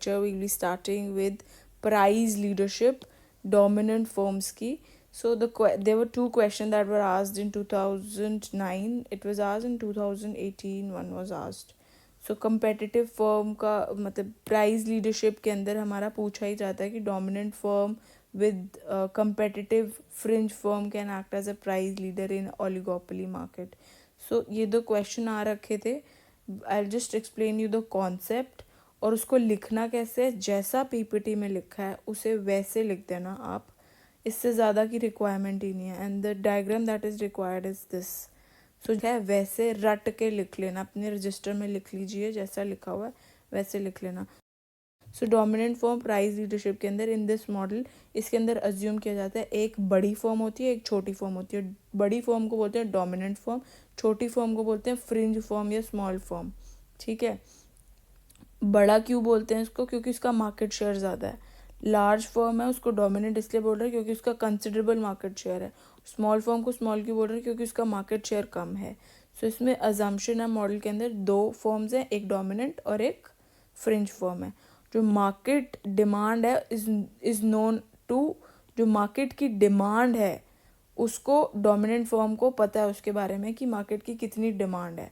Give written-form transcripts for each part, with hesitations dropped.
lecture we'll be starting with price leadership, dominant firms की. So there were two questions that were asked in 2009. It was asked in 2018. One was asked. So competitive firm का मतलब price leadership के अंदर हमारा पूछा ही जाता है कि dominant firm with competitive fringe firm can act as a price leader in oligopoly market. So ये दो क्वेश्चन आ रखे थे. I'll just explain you the concept और उसको लिखना कैसे है. जैसा पीपीटी में लिखा है उसे वैसे लिख देना आप. इससे ज़्यादा की रिक्वायरमेंट ही नहीं है. And the diagram that is required is this. So है वैसे रट के लिख लेना. अपने रजिस्टर में लिख लीजिए. जैसा लिखा हुआ है वैसे लिख लेना. सो डोमिनेंट फर्म प्राइस लीडरशिप के अंदर इन दिस मॉडल इसके अंदर अज्यूम किया जाता है एक बड़ी फर्म होती है, एक छोटी फर्म होती है. बड़ी फर्म को बोलते हैं डोमिनेंट फर्म, छोटी फर्म को बोलते हैं फ्रिंज फर्म या स्मॉल फर्म. ठीक है. बड़ा क्यों बोलते हैं इसको? क्योंकि उसका मार्केट शेयर ज़्यादा है. लार्ज फर्म है उसको डोमिनेंट इसलिए बोल रहे हैं क्योंकि उसका कंसिडरेबल मार्केट शेयर है. स्मॉल फर्म को स्मॉल क्यों बोल रहे हैं? क्योंकि उसका मार्केट शेयर कम है. सो इसमें अजम्पशन है मॉडल के अंदर दो फर्म्स हैं, एक डोमिनेंट और एक फ्रिंज फर्म है. जो मार्केट डिमांड है इज नोन टू, जो मार्केट की डिमांड है उसको डोमिनेंट फर्म को पता है उसके बारे में कि मार्केट की कितनी डिमांड है.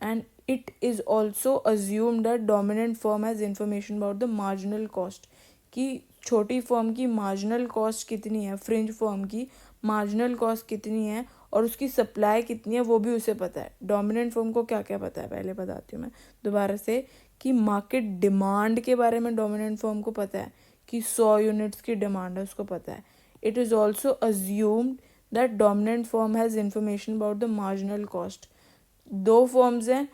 And it is also assume that dominant firm has information about the marginal cost, कि छोटी फर्म की मार्जिनल कॉस्ट कितनी है, फ्रिंज फर्म की मार्जिनल कॉस्ट कितनी है और उसकी सप्लाई कितनी है वो भी उसे पता है. डोमिनेंट फर्म को क्या क्या पता है पहले बताती हूँ मैं दोबारा से. कि मार्केट डिमांड के बारे में डोमिनेंट फर्म को पता है कि 100 यूनिट्स की डिमांड है, उसको पता है. It is also assumed that dominant firm has information about the marginal cost. दो फर्म्स हैं,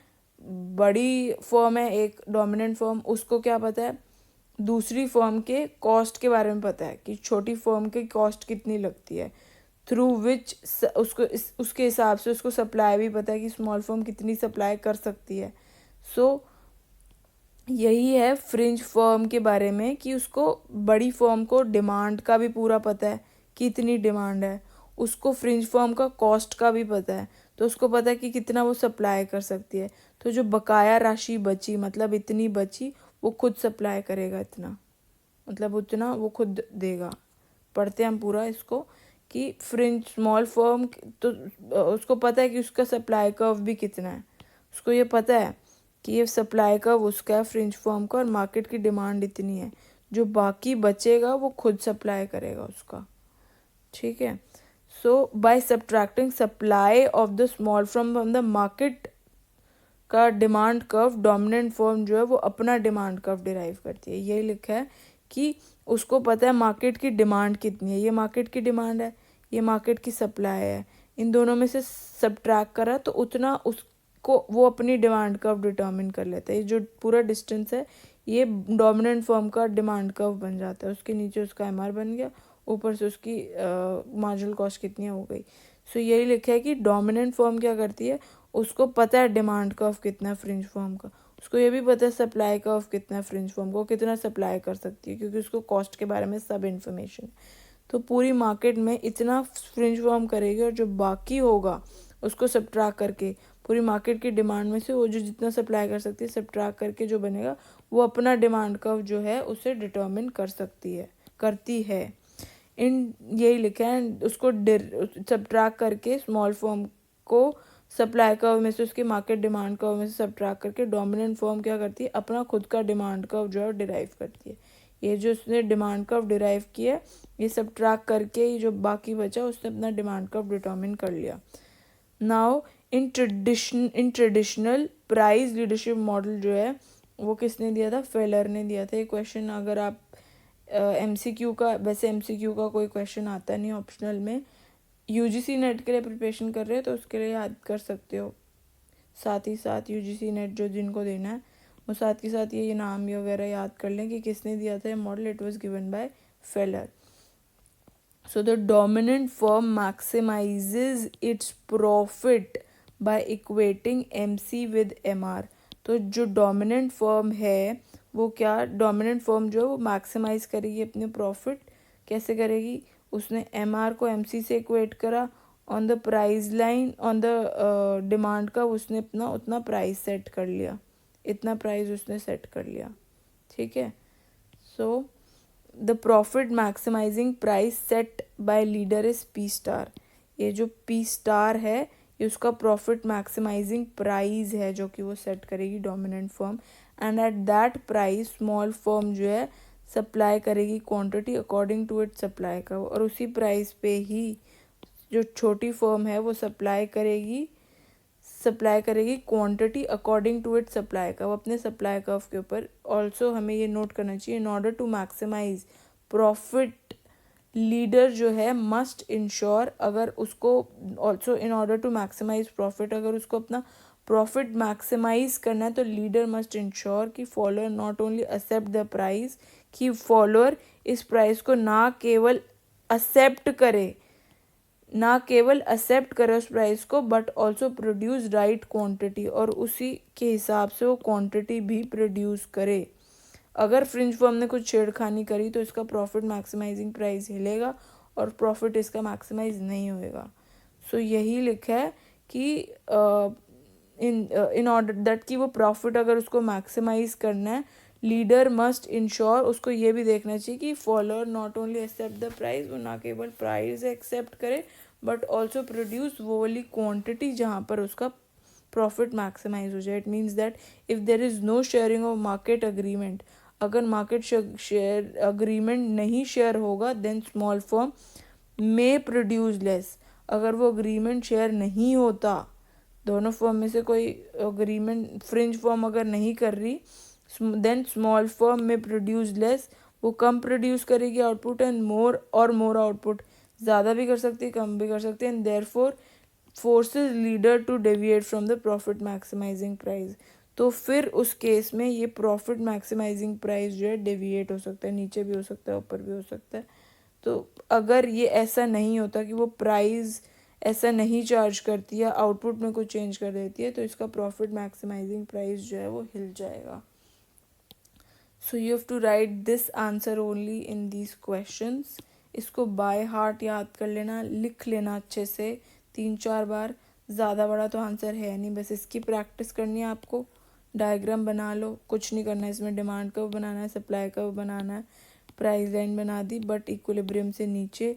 बड़ी फर्म है एक डोमिनेंट फर्म, उसको क्या पता है? दूसरी फर्म के कॉस्ट के बारे में पता है कि छोटी फर्म की कॉस्ट कितनी लगती है, थ्रू विच उसको उसके हिसाब से उसको सप्लाई भी पता है कि स्मॉल फर्म कितनी सप्लाई कर सकती है. सो यही है फ्रिंज फर्म के बारे में कि उसको बड़ी फर्म को डिमांड का भी पूरा पता है कि इतनी डिमांड है, उसको फ्रिंज फर्म का कॉस्ट का भी पता है तो उसको पता है कि कितना वो सप्लाई कर सकती है. तो जो बकाया राशि बची मतलब इतनी बची वो खुद सप्लाई करेगा, इतना मतलब उतना वो खुद देगा. पढ़ते हैं हम पूरा इसको कि फ्रिंज स्मॉल फर्म तो उसको पता है कि उसका सप्लाई कर्व भी कितना है, उसको ये पता है कि ये सप्लाई कर्व उसका है फ्रिंज फर्म का और मार्केट की डिमांड इतनी है, जो बाकी बचेगा वो खुद सप्लाई करेगा उसका. ठीक है. So by subtracting supply of the small from the market का डिमांड कर्व, डोमिनेंट फर्म जो है वो अपना डिमांड कर्व डिराइव करती है. यही लिखा है कि उसको पता है मार्केट की डिमांड कितनी है. ये मार्केट की डिमांड है, ये मार्केट की सप्लाई है. इन दोनों में से सब्ट्रैक्ट करा तो उतना उसको वो अपनी डिमांड कर्व डिटर्मिन कर लेता है. ये जो पूरा डिस्टेंस है ये डोमिनेंट फर्म का डिमांड कर्व बन जाता है. उसके नीचे उसका एमआर बन गया, ऊपर से उसकी मार्जिनल कॉस्ट कितनी हो गई. सो यही लिखा है कि डोमिनेंट फर्म क्या करती है, उसको पता है डिमांड कर्व कितना है फ्रिंज फर्म का, उसको ये भी पता है सप्लाई कर्व कितना है फ्रिंज फर्म को, कितना सप्लाई कर सकती है क्योंकि उसको कॉस्ट के बारे में सब इन्फॉर्मेशन. तो पूरी मार्केट में इतना फ्रिंज फर्म करेगी और जो बाकी होगा उसको सब्ट्रैक्ट करके पूरी मार्केट की डिमांड में से वो जो जितना सप्लाई कर सकती है सब्ट्रैक्ट करके जो बनेगा वो अपना डिमांड कर्व जो है उसे डिटर्मिन कर सकती है, करती है. इन यही लिखा है. उसको सब्ट्रैक्ट करके स्मॉल फर्म को सप्लाई कर्व में से उसकी मार्केट डिमांड कर्व में से सब्ट्रैक्ट करके डोमिनेंट फर्म क्या करती है, अपना खुद का डिमांड कर्व जो है डिराइव करती है. ये जो उसने डिमांड कर्व डिराइव किया ये सब्ट्रैक्ट करके ये जो बाकी बचा उसने अपना डिमांड कर्व डिटर्मिन कर लिया. Now in traditional price leadership model जो है वो किसने दिया था? फेलर ने दिया था. ये क्वेश्चन अगर आप एमसीक्यू का, वैसे एमसीक्यू का कोई क्वेश्चन आता नहीं ऑप्शनल में, यूजीसी नेट के लिए प्रिपरेशन कर रहे हो तो उसके लिए याद कर सकते हो. साथ ही साथ यूजीसी नेट जो जिनको देना है वो साथ के साथ ये नाम वगैरह याद कर लें कि किसने दिया था ये model. It was given by Feller. So the dominant firm maximises its profit by equating MC with MR. तो जो डोमिनेंट फर्म है वो क्या, डोमिनेंट फर्म जो है वो मैक्सिमाइज करेगी अपने प्रॉफिट. कैसे करेगी? उसने एमआर को एमसी से इक्वेट करा, on the price line on the demand का उसने अपना उतना प्राइस सेट कर लिया, इतना प्राइस उसने सेट कर लिया. ठीक है. So the profit maximising price set by leader is P star. ये जो पी स्टार है ये उसका प्रॉफिट मैक्सिमाइजिंग प्राइस है जो कि वो सेट करेगी dominant firm, and at that price small firm जो है सप्लाई करेगी quantity according to it supply का, और उसी प्राइस पे ही जो छोटी फर्म है वो सप्लाई करेगी quantity according to it supply curve, अपने सप्लाई कर्व के ऊपर। ऑल्सो हमें ये नोट करना चाहिए, in order to maximise profit leader जो है मस्ट इंश्योर, अगर उसको also in order to maximise profit, अगर उसको अपना प्रॉफिट मैक्सिमाइज करना है तो लीडर मस्ट इंश्योर कि follower not only accept the price, कि फॉलोअर इस प्राइस को ना केवल एक्सेप्ट करे उस प्राइस को, but also produce right quantity, और उसी के हिसाब से वो क्वांटिटी भी प्रोड्यूस करे। अगर फ्रिंज फर्म ने कुछ छेड़खानी करी तो इसका प्रॉफिट मैक्सिमाइजिंग प्राइस हिलेगा और प्रॉफिट इसका मैक्सिमाइज नहीं होएगा। सो यही लिखा है कि इन ऑर्डर दैट कि वो प्रॉफिट अगर उसको मैक्सिमाइज करना है, लीडर मस्ट इंश्योर, उसको ये भी देखना चाहिए कि follower not only accept the price, वो ना केवल प्राइस एक्सेप्ट करे बट ऑल्सो प्रोड्यूस वो वाली क्वांटिटी जहाँ पर उसका प्रॉफिट मैक्सिमाइज हो जाए। It means that if there is no sharing of market agreement, अगर मार्केट शेयर अग्रीमेंट नहीं शेयर होगा then small firm may produce less. अगर वो अग्रीमेंट शेयर नहीं होता, दोनों फर्म में से कोई अग्रीमेंट फ्रिंज फर्म अगर नहीं कर रही, देन स्मॉल फर्म में प्रोड्यूस लेस, वो कम प्रोड्यूस करेगी आउटपुट, एंड मोर आउटपुट, ज़्यादा भी कर सकती है कम भी कर सकती है, and therefore forces leader to deviate from the profit maximising price. तो फिर उस केस में ये प्रॉफिट मैक्सिमाइजिंग प्राइस जो है डेविएट हो सकता है, नीचे भी हो सकता है ऊपर भी हो सकता है। तो अगर ये ऐसा नहीं होता कि वो प्राइस ऐसा नहीं चार्ज करती है, आउटपुट में कुछ चेंज कर देती है, तो इसका प्रॉफिट मैक्सिमाइजिंग प्राइस जो है वो हिल जाएगा। So you have to write this answer only in these questions. इसको बाय हार्ट याद कर लेना, लिख लेना अच्छे से 3-4 बार, ज़्यादा बड़ा तो आंसर है नहीं, बस इसकी प्रैक्टिस करनी है आपको। डायग्राम बना लो, कुछ नहीं करना है इसमें, डिमांड कर्व बनाना है, सप्लाई कर्व बनाना है, प्राइस लाइन बना दी बट इक्विलिब्रियम से नीचे,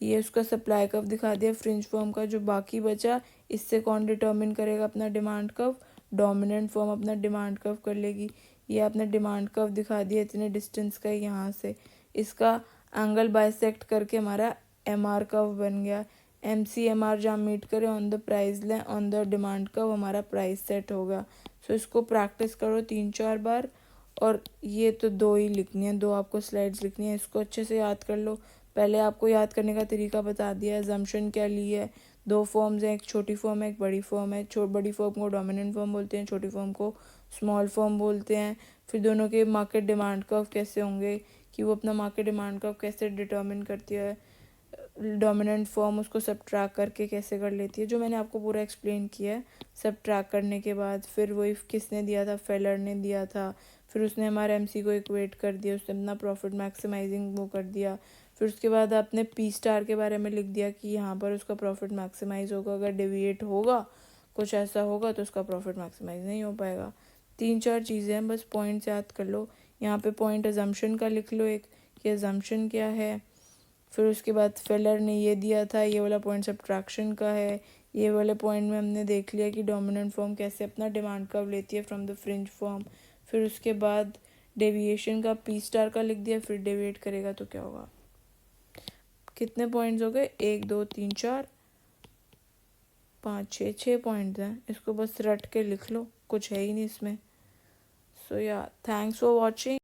ये उसका सप्लाई कर्व दिखा दिया फ्रिंज फर्म का, जो बाकी बचा इससे कौन डिटर्मिन करेगा अपना डिमांड कर्व, डोमिनेंट फर्म अपना डिमांड कर्व कर लेगी। ये आपने डिमांड कर्व दिखा दिया इतने डिस्टेंस का, यहाँ से इसका एंगल बाइसेक्ट करके हमारा एमआर कर्व बन गया। एमसी-एमआर जहाँ मीट करे on the price line on the demand curve, हमारा प्राइस सेट होगा। सो इसको प्रैक्टिस करो 3-4 बार, और ये तो 2 ही लिखनी है, 2 आपको स्लाइड्स लिखनी है, इसको अच्छे से याद कर लो। पहले आपको याद करने का तरीका बता दिया, अजम्पशन क्या ली है, 2 फॉर्म्स हैं, एक छोटी फॉर्म है एक बड़ी फॉर्म है, बड़ी फॉर्म को डोमिनेंट फॉर्म बोलते हैं, छोटी फॉर्म को स्मॉल फॉर्म बोलते हैं। फिर दोनों के मार्केट डिमांड कर्व कैसे होंगे, कि वो अपना मार्केट डिमांड कर्व कैसे डिटर्मिन करती है, डोमिनेंट फॉर्म उसको सब्ट्रैक करके कैसे कर लेती है, जो मैंने आपको पूरा एक्सप्लेन किया है। सब्ट्रैक करने के बाद फिर वही किसने दिया था, फेलर ने दिया था, फिर उसने हमारे एमसी को इक्वेट कर दिया, उसने अपना प्रॉफिट मैक्सिमाइजिंग वो कर दिया। फिर उसके बाद आपने पी स्टार के बारे में लिख दिया कि यहाँ पर उसका प्रॉफिट मैक्सिमाइज होगा, अगर डेविएट होगा कुछ ऐसा होगा तो उसका प्रॉफिट मैक्सिमाइज नहीं हो पाएगा। 3-4 चीज़ें हैं, बस पॉइंट्स याद कर लो। यहाँ पे पॉइंट अजम्पशन का लिख लो एक, कि अजम्पशन क्या है। फिर उसके बाद फेलर ने ये दिया था, ये वाला पॉइंट सब्ट्रैक्शन का है। ये वाले पॉइंट में हमने देख लिया कि डोमिनेंट फॉर्म कैसे अपना डिमांड कर्व लेती है फ्रॉम द फ्रिंज फॉर्म। फिर उसके बाद डेविएशन का पी स्टार का लिख दिया, फिर डेविएट करेगा तो क्या होगा। कितने पॉइंट्स हो गए, 1 2 3 4 5 6 पॉइंट्स हैं, इसको बस रट के लिख लो, कुछ है ही नहीं इसमें। सो या थैंक्स फॉर वॉचिंग।